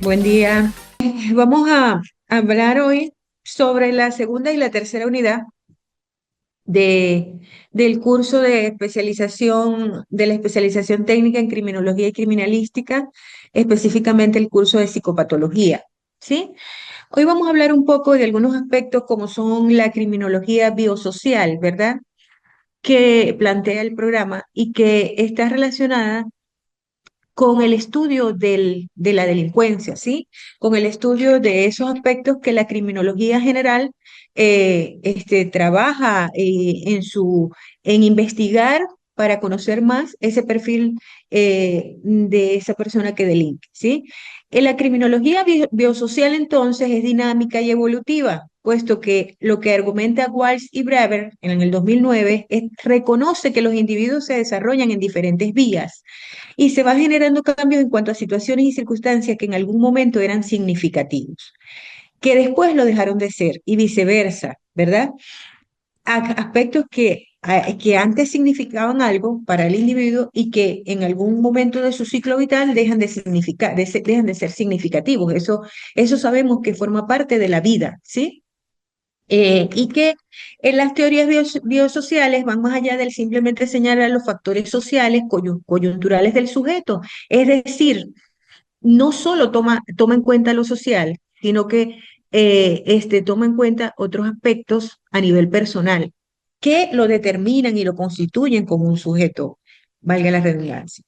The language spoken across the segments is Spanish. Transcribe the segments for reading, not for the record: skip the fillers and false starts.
Buen día. Vamos a hablar hoy sobre la segunda y la tercera unidad de, del curso de la especialización técnica en criminología y criminalística, específicamente el curso de psicopatología. ¿Sí? Hoy vamos a hablar un poco de algunos aspectos como son la criminología biosocial, ¿verdad? Que plantea el programa y que está relacionada con el estudio de la delincuencia, ¿sí? Con el estudio de esos aspectos que la criminología general trabaja en investigar para conocer más ese perfil de esa persona que delinque, ¿sí? En la criminología biosocial, entonces, es dinámica y evolutiva, puesto que lo que argumenta Walsh y Braver en el 2009 reconoce que los individuos se desarrollan en diferentes vías y se va generando cambios en cuanto a situaciones y circunstancias que en algún momento eran significativos, que después lo dejaron de ser y viceversa, ¿verdad? Aspectos que antes significaban algo para el individuo y que en algún momento de su ciclo vital dejan de significar, dejan de ser significativos. Eso sabemos que forma parte de la vida, ¿sí? Y que en las teorías biosociales van más allá del simplemente señalar los factores sociales coyunturales del sujeto. Es decir, no solo toma en cuenta lo social, sino que toma en cuenta otros aspectos a nivel personal que lo determinan y lo constituyen como un sujeto, valga la redundancia.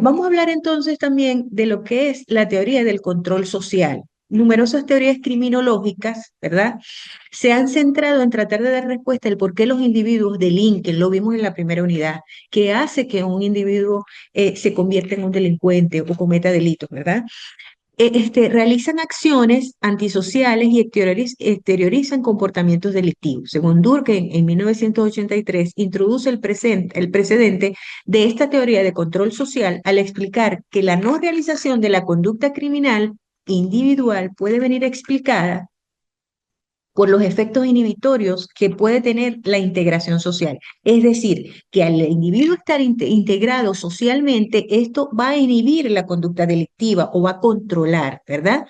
Vamos a hablar entonces también de lo que es la teoría del control social. Numerosas teorías criminológicas, ¿verdad? Se han centrado en tratar de dar respuesta al por qué los individuos delinquen, lo vimos en la primera unidad, que hace que un individuo se convierta en un delincuente o cometa delitos, ¿verdad? Realizan acciones antisociales y exteriorizan comportamientos delictivos. Según Durkheim, en 1983, introduce el precedente de esta teoría de control social al explicar que la no realización de la conducta criminal individual puede venir explicada por los efectos inhibitorios que puede tener la integración social. Es decir, que al individuo estar integrado socialmente, esto va a inhibir la conducta delictiva o va a controlar, ¿verdad?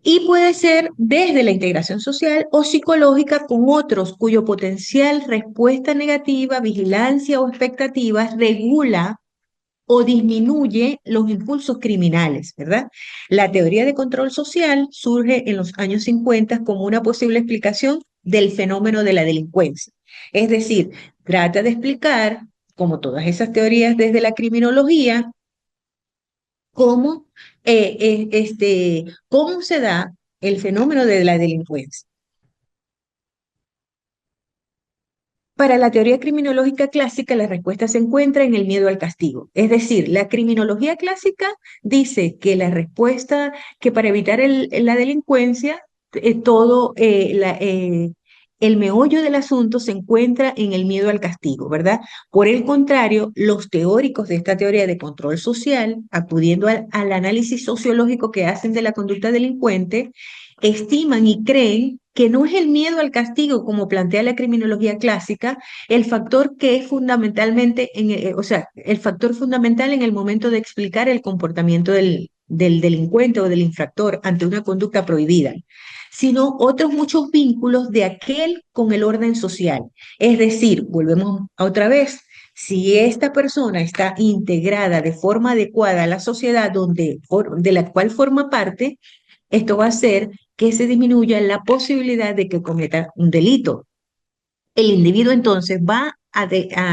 Y puede ser desde la integración social o psicológica con otros cuyo potencial respuesta negativa, vigilancia o expectativas regula o disminuye los impulsos criminales, ¿verdad? La teoría de control social surge en los años 50 como una posible explicación del fenómeno de la delincuencia. Es decir, trata de explicar, como todas esas teorías desde la criminología, cómo, cómo se da el fenómeno de la delincuencia. Para la teoría criminológica clásica, la respuesta se encuentra en el miedo al castigo. Es decir, la criminología clásica dice que la respuesta, que para evitar la delincuencia, el meollo del asunto se encuentra en el miedo al castigo, ¿verdad? Por el contrario, los teóricos de esta teoría de control social, acudiendo al análisis sociológico que hacen de la conducta delincuente, estiman y creen que no es el miedo al castigo, como plantea la criminología clásica, el factor que es fundamentalmente, o sea, el factor fundamental en el momento de explicar el comportamiento del delincuente o del infractor ante una conducta prohibida, sino otros muchos vínculos de aquel con el orden social. Es decir, volvemos a otra vez, si esta persona está integrada de forma adecuada a la sociedad de la cual forma parte, esto va a hacer que se disminuya la posibilidad de que cometa un delito. El individuo entonces va a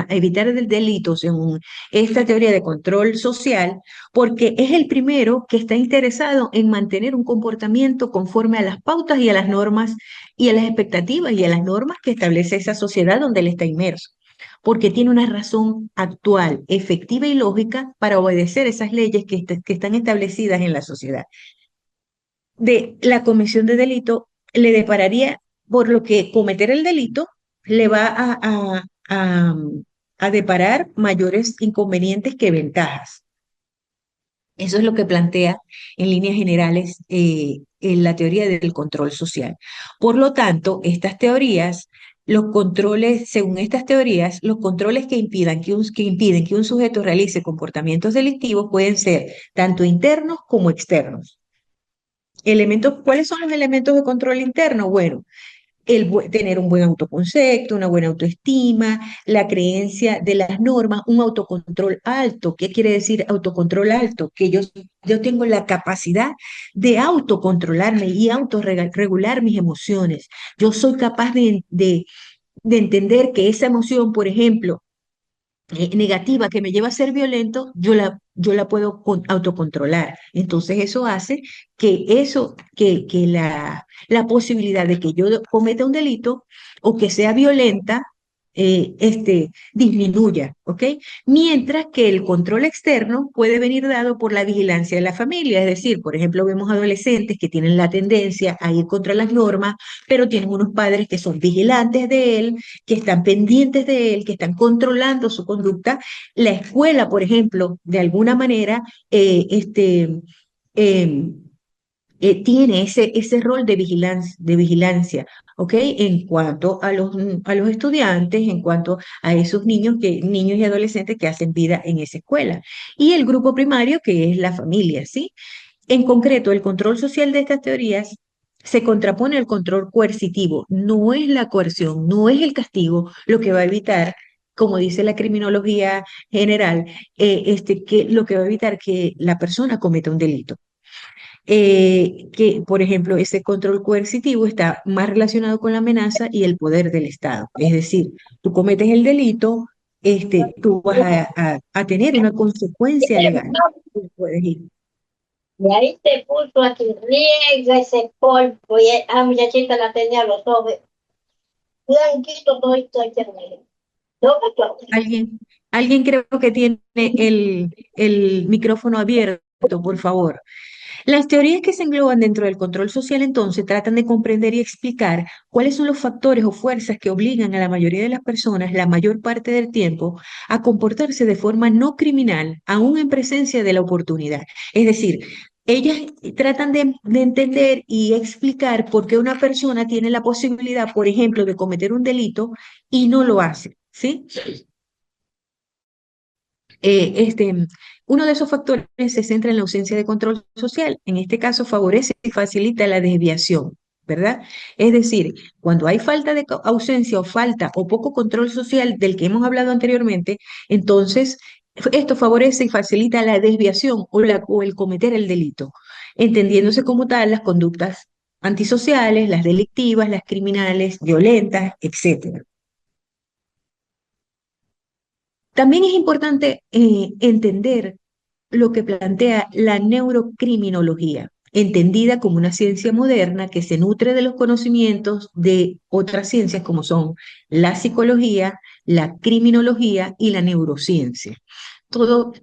evitar el delito según esta teoría de control social porque es el primero que está interesado en mantener un comportamiento conforme a las pautas y a las normas y a las expectativas y a las normas que establece esa sociedad donde él está inmerso, porque tiene una razón actual, efectiva y lógica para obedecer esas leyes que están establecidas en la sociedad. De la comisión de delito le depararía, por lo que cometer el delito le va a, a deparar mayores inconvenientes que ventajas. Eso es lo que plantea en líneas generales en la teoría del control social. Por lo tanto, estas teorías los controles, según estas teorías, los controles que impiden que un sujeto realice comportamientos delictivos pueden ser tanto internos como externos. ¿Cuáles son los elementos de control interno? Bueno, tener un buen autoconcepto, una buena autoestima, la creencia de las normas, un autocontrol alto. ¿Qué quiere decir autocontrol alto? Que yo tengo la capacidad de autocontrolarme y autorregular mis emociones. Yo soy capaz de entender que esa emoción, por ejemplo, negativa que me lleva a ser violento, yo la puedo autocontrolar. Entonces eso hace que la posibilidad de que yo cometa un delito o que sea violenta, disminuya, ¿ok? Mientras que el control externo puede venir dado por la vigilancia de la familia, es decir, por ejemplo, vemos adolescentes que tienen la tendencia a ir contra las normas, pero tienen unos padres que son vigilantes de él, que están pendientes de él, que están controlando su conducta. La escuela, por ejemplo, de alguna manera, eh, tiene ese rol de vigilancia, ¿ok? En cuanto a los estudiantes, en cuanto a esos niños y adolescentes que hacen vida en esa escuela. Y el grupo primario, que es la familia, ¿sí? En concreto, el control social de estas teorías se contrapone al control coercitivo. No es la coerción, no es el castigo lo que va a evitar, como dice la criminología general, que lo que va a evitar que la persona cometa un delito. Que, por ejemplo, ese control coercitivo está más relacionado con la amenaza y el poder del Estado. Es decir, tú cometes el delito, tú vas a tener una consecuencia legal. Tú puedes ir. Y ahí te puso así, riega ese polvo, y muchachita la tenía los ojos blanquitos, todo esto ahí terminó. No me acuerdo. Alguien creo que tiene el micrófono abierto, por favor. Las teorías que se engloban dentro del control social entonces tratan de comprender y explicar cuáles son los factores o fuerzas que obligan a la mayoría de las personas la mayor parte del tiempo a comportarse de forma no criminal, aún en presencia de la oportunidad. Es decir, ellas tratan de entender y explicar por qué una persona tiene la posibilidad, por ejemplo, de cometer un delito y no lo hace, ¿sí? eh, este, uno de esos factores se centra en la ausencia de control social. En este caso, favorece y facilita la desviación, ¿verdad? Es decir, cuando hay falta de ausencia o falta o poco control social del que hemos hablado anteriormente, entonces esto favorece y facilita la desviación o el cometer el delito, entendiéndose como tal las conductas antisociales, las delictivas, las criminales, violentas, etcétera. También es importante entender lo que plantea la neurocriminología, entendida como una ciencia moderna que se nutre de los conocimientos de otras ciencias como son la psicología, la criminología y la neurociencia.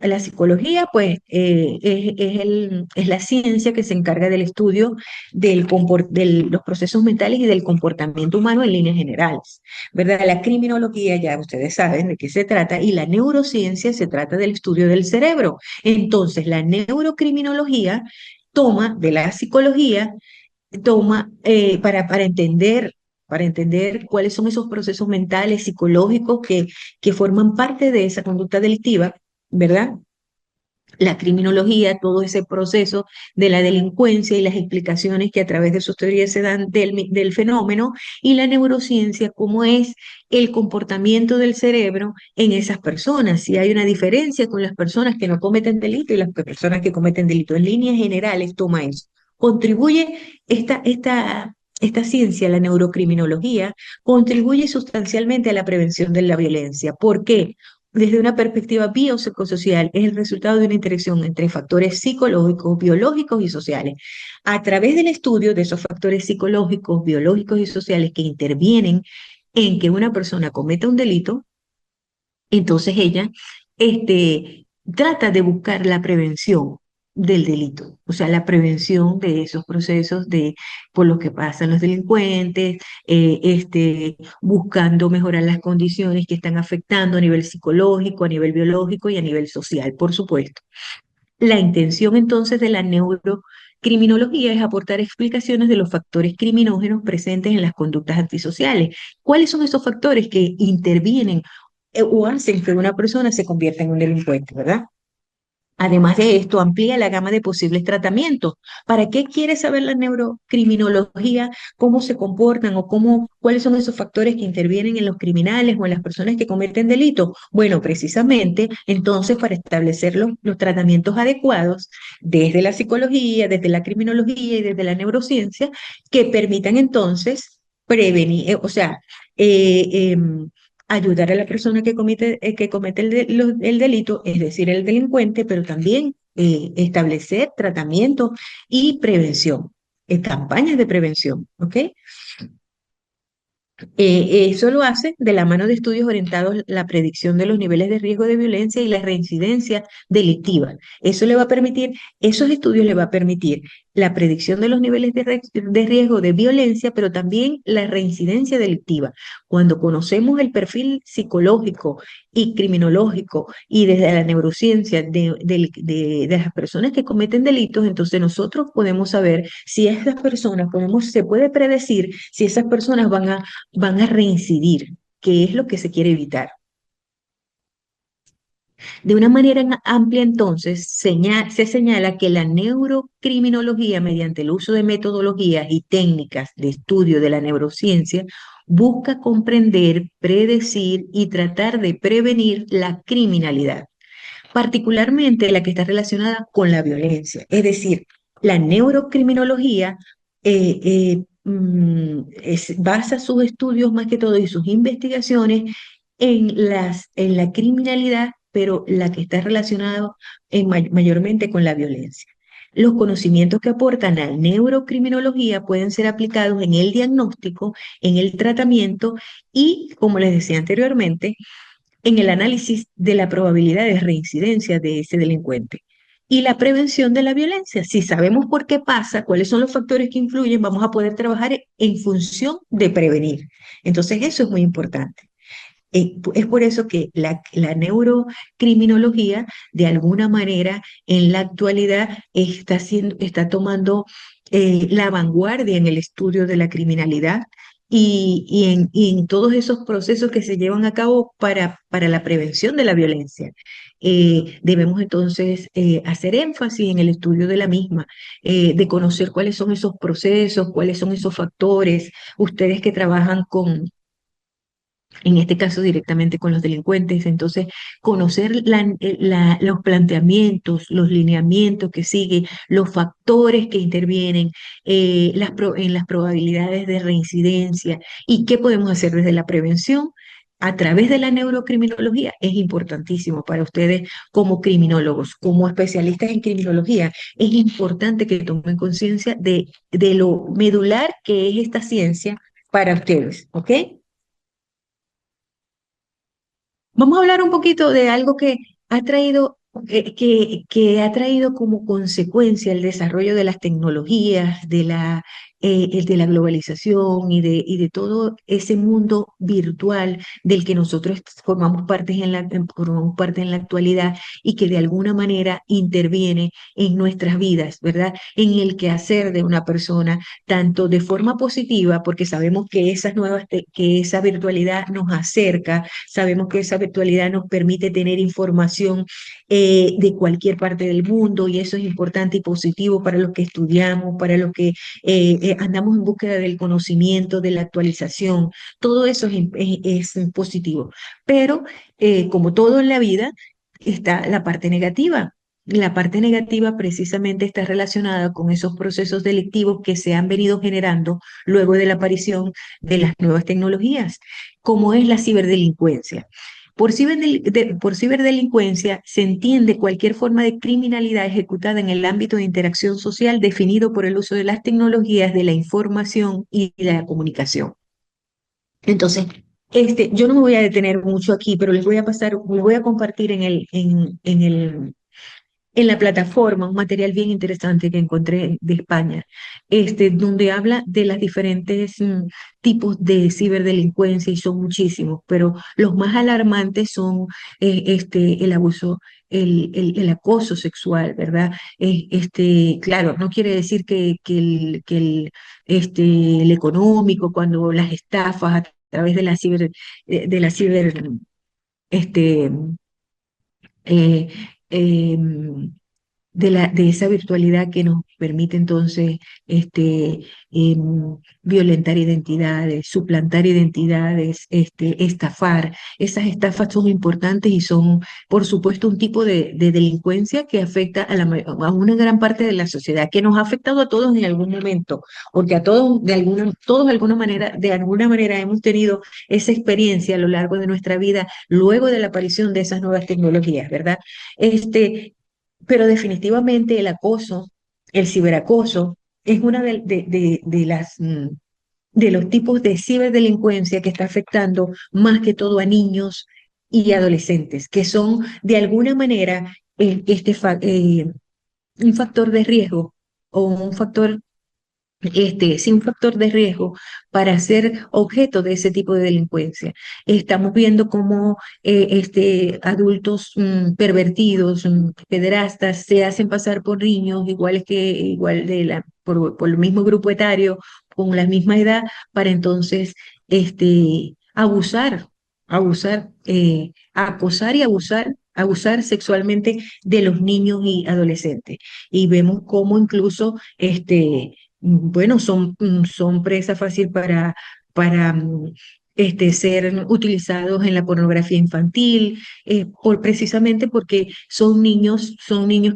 La psicología, pues, es la ciencia que se encarga del estudio de los procesos mentales y del comportamiento humano en líneas generales, ¿verdad? La criminología, ya ustedes saben de qué se trata, y la neurociencia se trata del estudio del cerebro. Entonces, la neurocriminología toma de la psicología, para entender cuáles son esos procesos mentales, psicológicos que forman parte de esa conducta delictiva, ¿verdad? La criminología, todo ese proceso de la delincuencia y las explicaciones que a través de sus teorías se dan del fenómeno, y la neurociencia, cómo es el comportamiento del cerebro en esas personas, si hay una diferencia con las personas que no cometen delito y las personas que cometen delito. En líneas generales, toma eso. Contribuye esta ciencia, la neurocriminología, contribuye sustancialmente a la prevención de la violencia. ¿Por qué? Desde una perspectiva biopsicosocial, es el resultado de una interacción entre factores psicológicos, biológicos y sociales. A través del estudio de esos factores psicológicos, biológicos y sociales que intervienen en que una persona cometa un delito, entonces ella trata de buscar la prevención del delito, o sea, la prevención de esos procesos por los que pasan los delincuentes, buscando mejorar las condiciones que están afectando a nivel psicológico, a nivel biológico y a nivel social, por supuesto. La intención entonces de la criminología es aportar explicaciones de los factores criminógenos presentes en las conductas antisociales. ¿Cuáles son esos factores que intervienen o hacen que una persona se convierta en un delincuente, verdad? Además de esto, amplía la gama de posibles tratamientos. ¿Para qué quiere saber la neurocriminología? ¿Cómo se comportan o cuáles son esos factores que intervienen en los criminales o en las personas que cometen delitos? Bueno, precisamente, entonces, para establecer los tratamientos adecuados desde la psicología, desde la criminología y desde la neurociencia, que permitan entonces prevenir, ayudar a la persona que comete el delito, es decir, el delincuente, pero también establecer tratamiento y prevención, campañas de prevención, ¿ok? Eso lo hace de la mano de estudios orientados a la predicción de los niveles de riesgo de violencia y la reincidencia delictiva. Eso le va a permitir, esos estudios le va a permitir la predicción de los niveles de riesgo de violencia, pero también la reincidencia delictiva. Cuando conocemos el perfil psicológico y criminológico y desde la neurociencia de las personas que cometen delitos, entonces nosotros podemos saber si esas personas, se puede predecir si esas personas van a reincidir, que es lo que se quiere evitar. De una manera amplia, entonces, se señala que la neurocriminología, mediante el uso de metodologías y técnicas de estudio de la neurociencia, busca comprender, predecir y tratar de prevenir la criminalidad, particularmente la que está relacionada con la violencia. Es decir, la neurocriminología basa sus estudios más que todo y sus investigaciones en la criminalidad, pero la que está relacionada mayormente con la violencia. Los conocimientos que aportan la neurocriminología pueden ser aplicados en el diagnóstico, en el tratamiento y, como les decía anteriormente, en el análisis de la probabilidad de reincidencia de ese delincuente. Y la prevención de la violencia. Si sabemos por qué pasa, cuáles son los factores que influyen, vamos a poder trabajar en función de prevenir. Entonces, eso es muy importante. Es por eso que la neurocriminología, de alguna manera, en la actualidad está tomando la vanguardia en el estudio de la criminalidad y en todos esos procesos que se llevan a cabo para la prevención de la violencia. Debemos entonces hacer énfasis en el estudio de la misma, de conocer cuáles son esos procesos, cuáles son esos factores. Ustedes que trabajan en este caso directamente con los delincuentes. Entonces, conocer los planteamientos, los lineamientos que sigue, los factores que intervienen en las probabilidades de reincidencia y qué podemos hacer desde la prevención. A través de la neurocriminología es importantísimo para ustedes como criminólogos, como especialistas en criminología. Es importante que tomen conciencia de lo medular que es esta ciencia para ustedes, ¿ok? Vamos a hablar un poquito de algo que ha traído, que ha traído como consecuencia el desarrollo de las tecnologías, de la globalización y de todo ese mundo virtual del que nosotros formamos parte en la actualidad y que de alguna manera interviene en nuestras vidas, ¿verdad? En el quehacer de una persona, tanto de forma positiva, porque sabemos que que esa virtualidad nos acerca. Sabemos que esa virtualidad nos permite tener información de cualquier parte del mundo y eso es importante y positivo para los que estudiamos, para los que andamos en búsqueda del conocimiento, de la actualización. Todo eso es positivo. Pero como todo en la vida, está la parte negativa. La parte negativa precisamente está relacionada con esos procesos delictivos que se han venido generando luego de la aparición de las nuevas tecnologías, como es la ciberdelincuencia. Por ciberdelincuencia se entiende cualquier forma de criminalidad ejecutada en el ámbito de interacción social definido por el uso de las tecnologías de la información y de la comunicación. Entonces, yo no me voy a detener mucho aquí, pero les voy a compartir en la plataforma un material bien interesante que encontré de España, donde habla de las diferentes tipos de ciberdelincuencia y son muchísimos, pero los más alarmantes son el abuso, el acoso sexual, ¿verdad? Claro, no quiere decir el económico, cuando las estafas a través de la ciber, este, eh, em, de esa virtualidad que nos permite entonces violentar identidades, suplantar identidades, estafar. Esas estafas son importantes y son, por supuesto, un tipo de delincuencia que afecta a una gran parte de la sociedad, que nos ha afectado a todos en algún momento, porque a todos todos de alguna manera hemos tenido esa experiencia a lo largo de nuestra vida, luego de la aparición de esas nuevas tecnologías, ¿verdad? Este, pero definitivamente el acoso, el ciberacoso, es una de los tipos de ciberdelincuencia que está afectando más que todo a niños y adolescentes, que son de alguna manera un factor de riesgo o un factor sí, un factor de riesgo para ser objeto de ese tipo de delincuencia. Estamos viendo cómo adultos pervertidos, pederastas, se hacen pasar por niños por el mismo grupo etario, con la misma edad, para entonces acosar y abusar sexualmente de los niños y adolescentes. Y vemos cómo incluso bueno, son presa fácil para ser utilizados en la pornografía infantil, precisamente porque son niños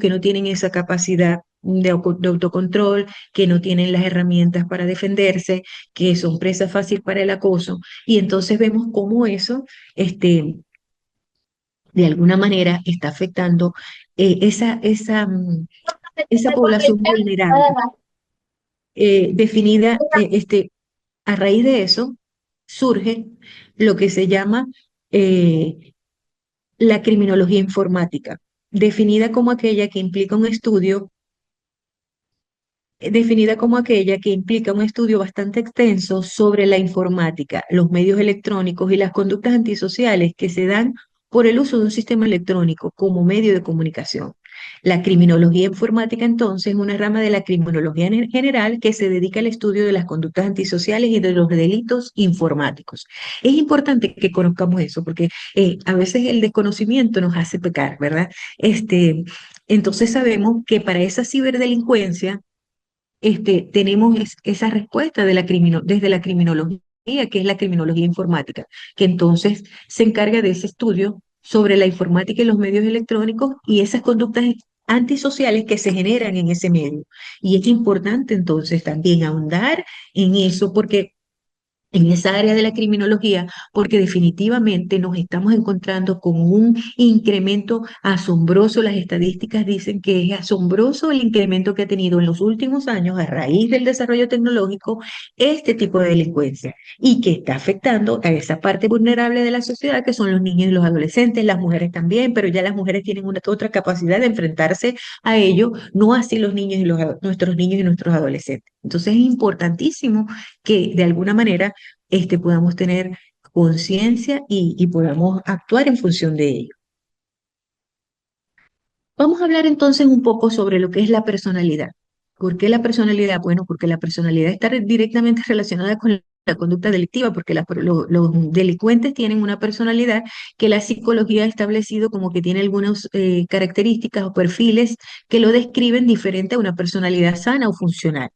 que no tienen esa capacidad de autocontrol, que no tienen las herramientas para defenderse, que son presa fácil para el acoso. Y entonces vemos cómo eso, de alguna manera, está afectando esa población vulnerable definida, a raíz de eso surge lo que se llama la criminología informática, definida como aquella que implica un estudio, definida como aquella que implica un estudio bastante extenso sobre la informática, los medios electrónicos y las conductas antisociales que se dan por el uso de un sistema electrónico como medio de comunicación. La criminología informática, entonces, es una rama de la criminología en general que se dedica al estudio de las conductas antisociales y de los delitos informáticos. Es importante que conozcamos eso porque a veces el desconocimiento nos hace pecar, ¿verdad? Entonces sabemos que para esa ciberdelincuencia, tenemos esa respuesta desde la criminología, que es la criminología informática, que entonces se encarga de ese estudio sobre la informática y los medios electrónicos y esas conductas antisociales que se generan en ese medio. Y es importante entonces también ahondar en eso porque en esa área de la criminología, porque definitivamente nos estamos encontrando con un incremento asombroso. Las estadísticas dicen que es asombroso el incremento que ha tenido en los últimos años a raíz del desarrollo tecnológico este tipo de delincuencia y que está afectando a esa parte vulnerable de la sociedad que son los niños y los adolescentes, las mujeres también, pero ya las mujeres tienen otra capacidad de enfrentarse a ello, no así los niños y nuestros niños y nuestros adolescentes. Entonces es importantísimo que de alguna manera podamos tener conciencia y podamos actuar en función de ello. Vamos a hablar entonces un poco sobre lo que es la personalidad. ¿Por qué la personalidad? Bueno, porque la personalidad está directamente relacionada con la conducta delictiva, porque los delincuentes tienen una personalidad que la psicología ha establecido como que tiene algunas características o perfiles que lo describen diferente a una personalidad sana o funcional.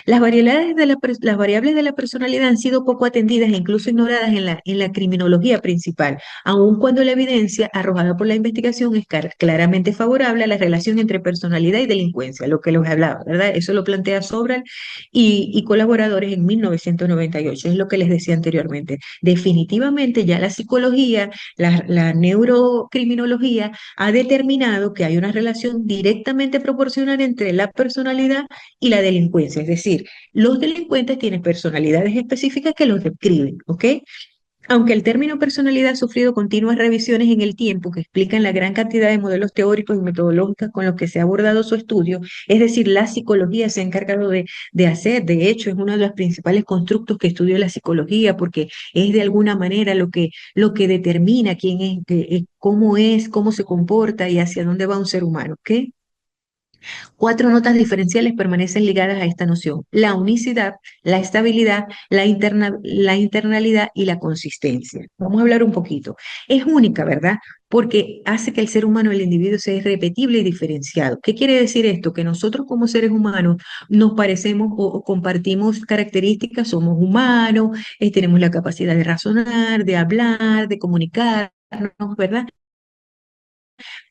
Las variables de la personalidad han sido poco atendidas e incluso ignoradas en la criminología principal, aun cuando la evidencia arrojada por la investigación es claramente favorable a la relación entre personalidad y delincuencia, lo que les hablaba, ¿verdad? Eso lo plantea Sobral y colaboradores en 1998, es lo que les decía anteriormente. Definitivamente ya la psicología, la neurocriminología ha determinado que hay una relación directamente proporcional entre la personalidad y la delincuencia, es decir, los delincuentes tienen personalidades específicas que los describen, ¿ok? Aunque el término personalidad ha sufrido continuas revisiones en el tiempo que explican la gran cantidad de modelos teóricos y metodológicos con los que se ha abordado su estudio, es decir, la psicología se ha encargado de hacer, de hecho, es uno de los principales constructos que estudia la psicología, porque es de alguna manera lo que determina quién es, cómo es, cómo se comporta y hacia dónde va un ser humano, ¿ok? Cuatro notas diferenciales permanecen ligadas a esta noción: la unicidad, la estabilidad, la internalidad y la consistencia. Vamos a hablar un poquito. Es única, ¿verdad? Porque hace que el ser humano, el individuo, sea irrepetible y diferenciado. ¿Qué quiere decir esto? Que nosotros como seres humanos nos parecemos o compartimos características, somos humanos, tenemos la capacidad de razonar, de hablar, de comunicarnos, ¿verdad?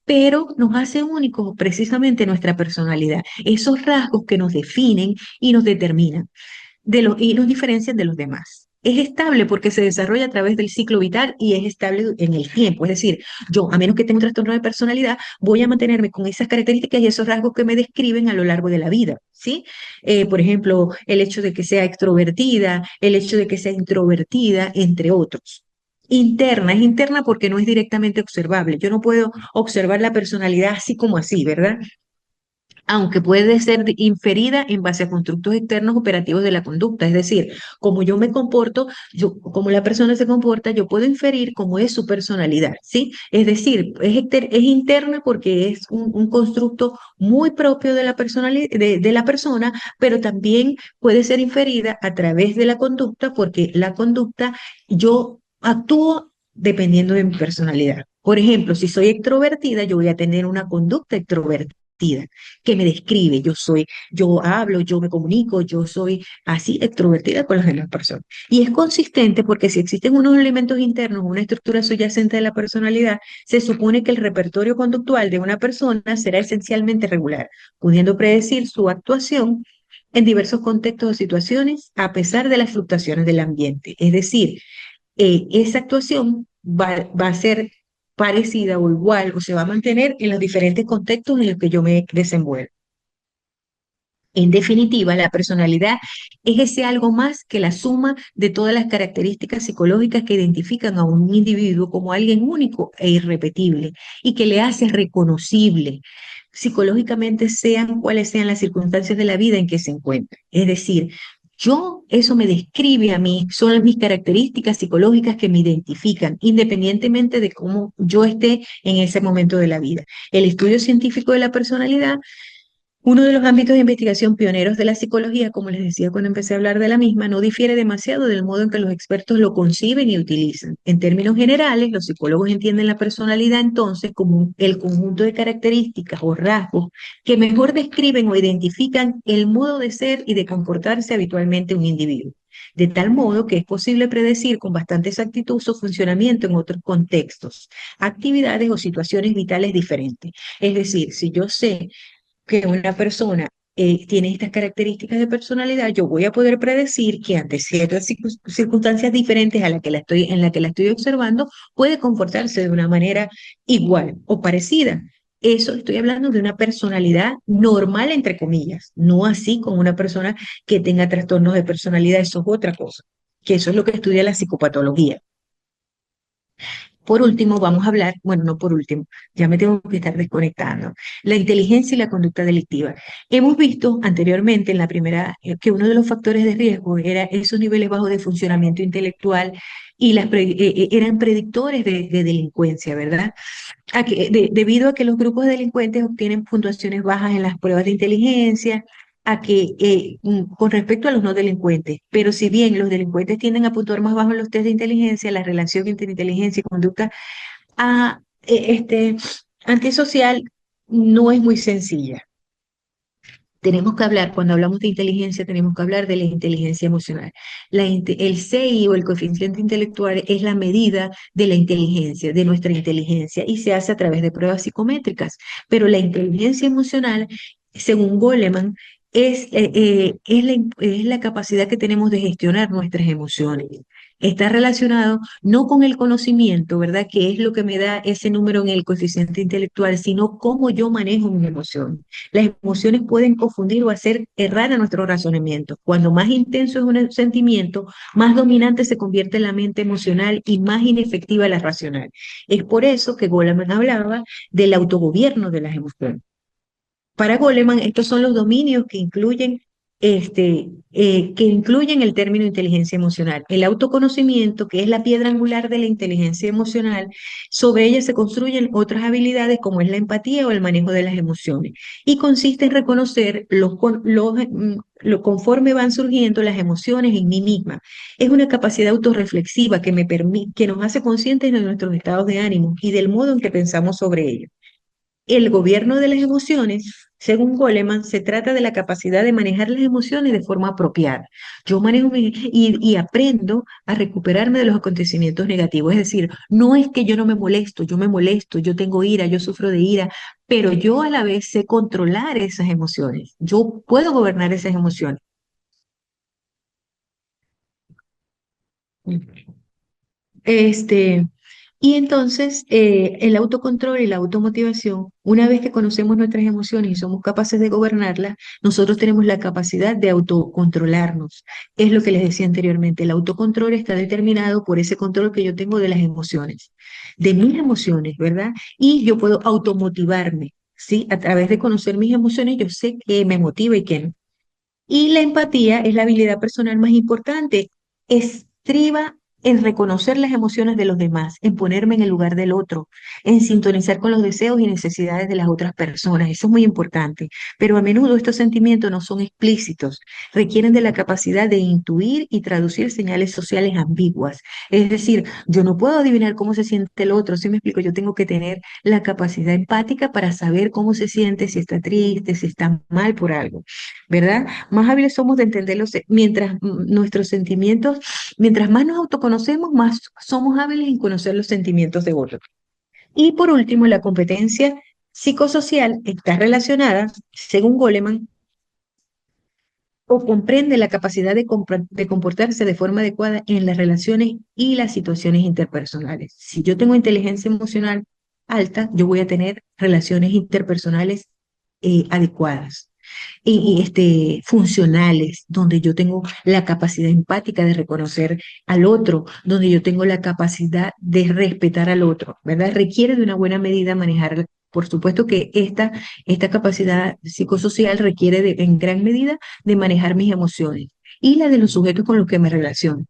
Pero nos hace únicos precisamente nuestra personalidad, esos rasgos que nos definen y nos determinan y nos diferencian de los demás. Es estable porque se desarrolla a través del ciclo vital y es estable en el tiempo. Es decir, yo, a menos que tenga un trastorno de personalidad, voy a mantenerme con esas características y esos rasgos que me describen a lo largo de la vida, ¿sí? Por ejemplo, el hecho de que sea extrovertida, el hecho de que sea introvertida, entre otros. Interna, es interna porque no es directamente observable. Yo no puedo observar la personalidad así como así, ¿verdad? Aunque puede ser inferida en base a constructos externos operativos de la conducta. Es decir, como yo me comporto, como la persona se comporta, yo puedo inferir cómo es su personalidad, ¿sí? Es decir, es interna porque es un constructo muy propio de la de la persona, pero también puede ser inferida a través de la conducta porque la conducta yo actúo dependiendo de mi personalidad. Por ejemplo, si soy extrovertida, yo voy a tener una conducta extrovertida que me describe. Yo hablo, yo me comunico, yo soy así extrovertida con las demás personas. Y es consistente porque si existen unos elementos internos, una estructura subyacente de la personalidad, se supone que el repertorio conductual de una persona será esencialmente regular, pudiendo predecir su actuación en diversos contextos o situaciones a pesar de las fluctuaciones del ambiente. Es decir, esa actuación va a ser parecida o igual o se va a mantener en los diferentes contextos en los que yo me desenvuelvo. En definitiva, la personalidad es ese algo más que la suma de todas las características psicológicas que identifican a un individuo como alguien único e irrepetible y que le hace reconocible psicológicamente, sean cuales sean las circunstancias de la vida en que se encuentra. Es decir, eso me describe a mí, son mis características psicológicas que me identifican, independientemente de cómo yo esté en ese momento de la vida. El estudio científico de la personalidad, uno de los ámbitos de investigación pioneros de la psicología, como les decía cuando empecé a hablar de la misma, no difiere demasiado del modo en que los expertos lo conciben y utilizan. En términos generales, los psicólogos entienden la personalidad entonces como el conjunto de características o rasgos que mejor describen o identifican el modo de ser y de comportarse habitualmente un individuo. De tal modo que es posible predecir con bastante exactitud su funcionamiento en otros contextos, actividades o situaciones vitales diferentes. Es decir, si yo sé que una persona tiene estas características de personalidad, yo voy a poder predecir que ante ciertas circunstancias diferentes a en la que la estoy observando, puede comportarse de una manera igual o parecida. Eso estoy hablando de una personalidad normal, entre comillas, no así como una persona que tenga trastornos de personalidad, eso es otra cosa, que eso es lo que estudia la psicopatología. Por último, vamos a hablar, bueno, no por último, ya me tengo que estar desconectando, la inteligencia y la conducta delictiva. Hemos visto anteriormente en la primera que uno de los factores de riesgo era esos niveles bajos de funcionamiento intelectual y eran predictores de delincuencia, ¿verdad? Debido a que los grupos de delincuentes obtienen puntuaciones bajas en las pruebas de inteligencia, con respecto a los no delincuentes, pero si bien los delincuentes tienden a puntuar más bajo en los test de inteligencia, la relación entre inteligencia y conducta a, antisocial no es muy sencilla. Tenemos que hablar, cuando hablamos de inteligencia, tenemos que hablar de la inteligencia emocional. El CI o el coeficiente intelectual es la medida de la inteligencia, de nuestra inteligencia, y se hace a través de pruebas psicométricas. Pero la inteligencia emocional, según Goleman, es la capacidad que tenemos de gestionar nuestras emociones. está relacionado no con el conocimiento, ¿verdad? Que es lo que me da ese número en el coeficiente intelectual, sino cómo yo manejo mis emociones. Las emociones pueden confundir o hacer errar a nuestro razonamiento. Cuando más intenso es un sentimiento, más dominante se convierte la mente emocional y más inefectiva la racional. Es por eso que Goleman hablaba del autogobierno de las emociones. Para Goleman, estos son los dominios que incluyen el término inteligencia emocional. El autoconocimiento, que es la piedra angular de la inteligencia emocional, sobre ella se construyen otras habilidades como es la empatía o el manejo de las emociones. Y consiste en reconocer conforme van surgiendo las emociones en mí misma. Es una capacidad autorreflexiva que que nos hace conscientes de nuestros estados de ánimo y del modo en que pensamos sobre ellos. El gobierno de las emociones, según Goleman, se trata de la capacidad de manejar las emociones de forma apropiada. Yo manejo y aprendo a recuperarme de los acontecimientos negativos. Es decir, no es que yo no me molesto, yo me molesto, yo tengo ira, yo sufro de ira, pero yo a la vez sé controlar esas emociones. Yo puedo gobernar esas emociones. Este, y entonces el autocontrol y la automotivación, una vez que conocemos nuestras emociones y somos capaces de gobernarlas, nosotros tenemos la capacidad de autocontrolarnos. Es lo que les decía anteriormente, el autocontrol está determinado por ese control que yo tengo de las emociones, de mis emociones, ¿verdad? Y yo puedo automotivarme, ¿sí? A través de conocer mis emociones, yo sé qué me motiva y qué no. Y la empatía es la habilidad personal más importante. Estriba en reconocer las emociones de los demás, en ponerme en el lugar del otro, en sintonizar con los deseos y necesidades de las otras personas. Eso es muy importante. Pero a menudo estos sentimientos no son explícitos, requieren de la capacidad de intuir y traducir señales sociales ambiguas. Es decir, yo no puedo adivinar cómo se siente el otro, ¿sí me explico? Yo tengo que tener la capacidad empática para saber cómo se siente, si está triste, si está mal por algo, ¿verdad? Más hábiles somos de entenderlos mientras nuestros sentimientos, mientras más nos autoconocemos, más somos hábiles en conocer los sentimientos de otros. Y por último, la competencia psicosocial está relacionada, según Goleman, o comprende la capacidad de comportarse de forma adecuada en las relaciones y las situaciones interpersonales. Si yo tengo inteligencia emocional alta, yo voy a tener relaciones interpersonales adecuadas funcionales, donde yo tengo la capacidad empática de reconocer al otro, donde yo tengo la capacidad de respetar al otro, ¿verdad? Requiere de una buena medida manejar. Por supuesto que esta capacidad psicosocial requiere en gran medida de manejar mis emociones y la de los sujetos con los que me relaciono.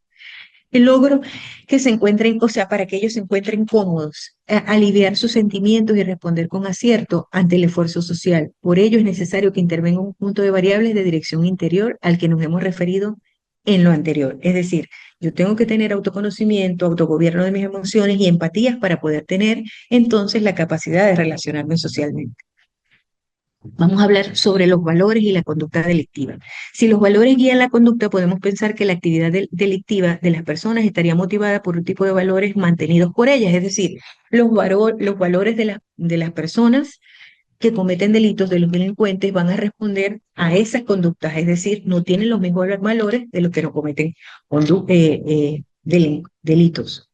El logro que se encuentren, o sea, para que ellos se encuentren cómodos, aliviar sus sentimientos y responder con acierto ante el esfuerzo social. Por ello es necesario que intervenga un conjunto de variables de dirección interior al que nos hemos referido en lo anterior. Es decir, yo tengo que tener autoconocimiento, autogobierno de mis emociones y empatías para poder tener entonces la capacidad de relacionarme socialmente. Vamos a hablar sobre los valores y la conducta delictiva. Si los valores guían la conducta, podemos pensar que la actividad delictiva de las personas estaría motivada por un tipo de valores mantenidos por ellas, es decir, los valores de las personas que cometen delitos, de los delincuentes, van a responder a esas conductas, es decir, no tienen los mismos valores de los que no cometen delitos.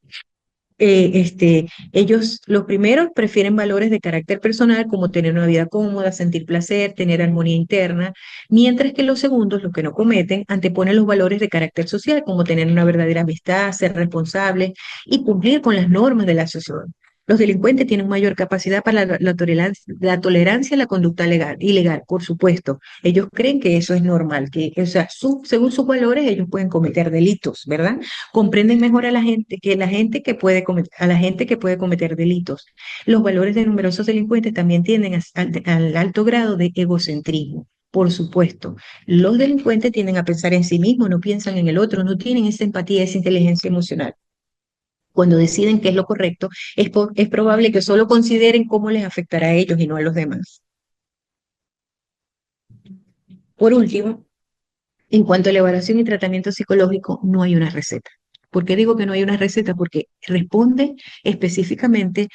Ellos, los primeros, prefieren valores de carácter personal como tener una vida cómoda, sentir placer, tener armonía interna, mientras que los segundos, los que no cometen, anteponen los valores de carácter social como tener una verdadera amistad, ser responsable y cumplir con las normas de la sociedad. Los delincuentes tienen mayor capacidad para la tolerancia a la conducta ilegal, por supuesto. Ellos creen que eso es normal, o sea, según sus valores, ellos pueden cometer delitos, ¿verdad? Comprenden mejor a la gente a la gente que puede cometer delitos. Los valores de numerosos delincuentes también tienden al alto grado de egocentrismo. Por supuesto, los delincuentes tienden a pensar en sí mismos, no piensan en el otro, no tienen esa empatía, esa inteligencia emocional. Cuando deciden qué es lo correcto, es probable que solo consideren cómo les afectará a ellos y no a los demás. Por último, en cuanto a la evaluación y tratamiento psicológico, no hay una receta. ¿Por qué digo que no hay una receta? Porque responde específicamente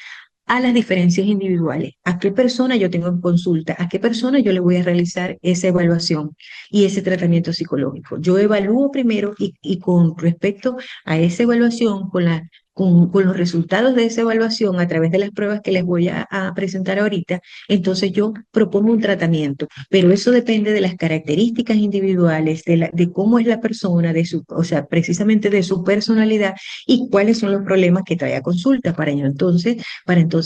a las diferencias individuales. ¿A qué persona yo tengo en consulta? ¿A qué persona yo le voy a realizar esa evaluación y ese tratamiento psicológico? Yo evalúo primero y con respecto a esa evaluación, con los resultados de esa evaluación a través de las pruebas que les voy a presentar ahorita, entonces yo propongo un tratamiento, pero eso depende de las características individuales, de cómo es la persona, o sea, precisamente de su personalidad y cuáles son los problemas que trae a consulta para entonces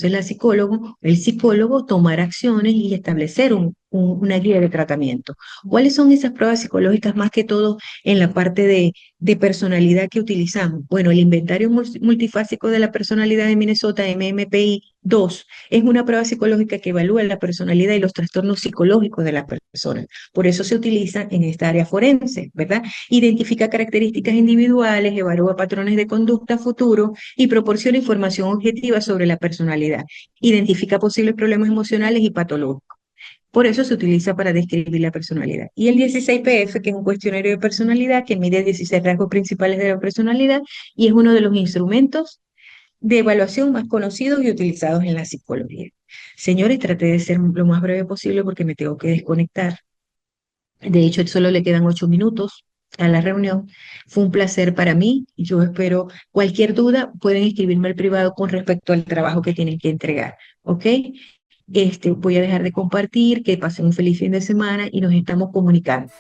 el psicólogo tomar acciones y establecer una guía de tratamiento. ¿Cuáles son esas pruebas psicológicas más que todo en la parte de personalidad que utilizamos? Bueno, el inventario multifásico de la personalidad de Minnesota, MMPI-2, es una prueba psicológica que evalúa la personalidad y los trastornos psicológicos de la persona. Por eso se utiliza en esta área forense, ¿verdad? Identifica características individuales, evalúa patrones de conducta futuro y proporciona información objetiva sobre la personalidad. Identifica posibles problemas emocionales y patológicos. Por eso se utiliza para describir la personalidad. Y el 16PF, que es un cuestionario de personalidad que mide 16 rasgos principales de la personalidad y es uno de los instrumentos de evaluación más conocidos y utilizados en la psicología. Señores, traté de ser lo más breve posible porque me tengo que desconectar. De hecho, solo le quedan 8 minutos a la reunión. Fue un placer para mí. Yo espero cualquier duda, pueden escribirme al privado con respecto al trabajo que tienen que entregar. ¿Ok? Voy a dejar de compartir, que pasen un feliz fin de semana y nos estamos comunicando.